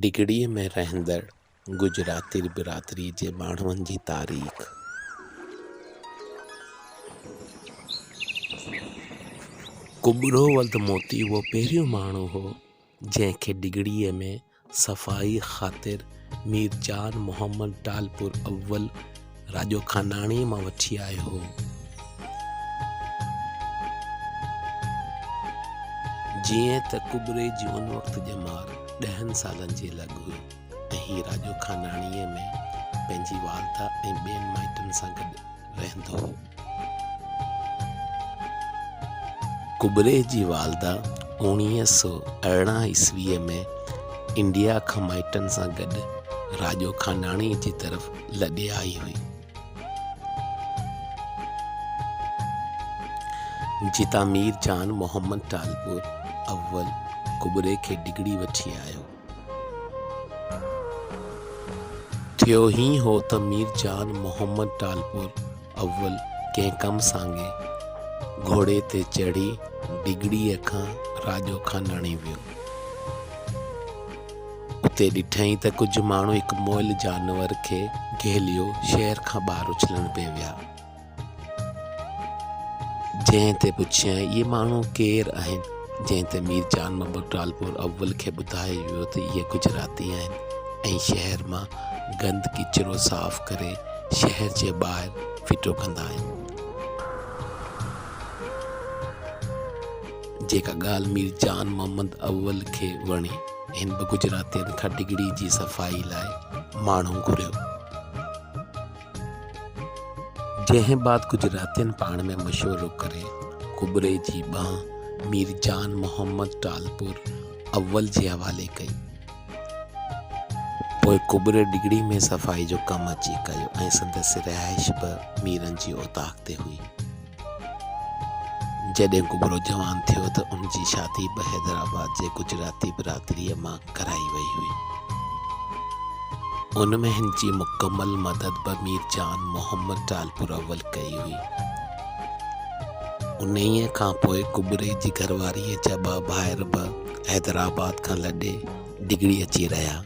डिगड़ीअ में रहंदड़ गुजराती बिरादरी जे माण्हुनि जी तारीख़। कुबरो वल्द मोती उहो पहिरियों माण्हू हो जंहिंखे डिगड़ीअ में सफ़ाई ख़ातिर मीरजान मोहम्मद टालपुर अव्वल राजो खानाणी मां वठी आयो हो। जीअं त कुबरे जी उन वक़्त ॼमार 10 सालनि जी लॻ हुई ऐं हीउ राजो खानाणीअ में पंहिंजी वालदा ऐं ॿियनि माइटनि सां गॾु रहंदो हो। कुबरे जी वालदा 1918 ईस्वीअ में इंडिया खां माइटनि सां गॾु राजो खानाणी जी तरफ़ लॾे आई हुई। जितां मीरजान मोहम्मद टालपुर अव्वल कुबरे खे डिगड़ी वठी आयो। थियो ही हो त मीरजान मोहम्मद टालपुर अव्वल कंहिं कम सांगे घोड़े ते चढ़ी डिगड़ीअ खां राजो खानाणी वियो। उते ॾिठई त कुझु माण्हू हिकु मोइल जानवर खे घेलियो शहर खां ॿाहिरि उछलण पे विया। जंहिं ते पुछियई इहे माण्हू केरु आहिनि, जंहिं ते मीरजान मोहम्मद टालपुर अव्वल खे ॿुधायो वियो त इहे गुजराती आहिनि ऐं शहर मां गंद किचिरो साफ़ करे शहर जे ॿाहिरि फिटो कंदा आहिनि। जेका ॻाल्हि मीरजान मोहम्मद अव्वल खे वणी, हिन ॿ गुजरातियुनि खां डिगड़ी जी सफ़ाई लाइ माण्हू घुरियो। जंहिं बाद गुजरातियुनि पाण में मशवरो करे कुबरे जी ॿांह मीरजान मोहम्मद टालपुर अव्वल जे हवाले कई। पोइ कुबरे डिगड़ी में सफ़ाई जो कमु अची कयो ऐं संदसि रिहाइश बि मीरनि जी ओताक ते हुई। जॾहिं कुबरो जवान थियो त उनजी शादी बि हैदराबाद जे गुजराती बिरादरीअ मां कराई वई हुई। उन में हिन जी मुकमल मदद बि मीरजान मोहम्मद टालपुर अव्वल कई हुई। उन्हीअ खां पोइ कुबरे जी घरवारीअ जा 2 भाइर बि हैदराबाद खां लॾे डिगड़ी अची रहिया।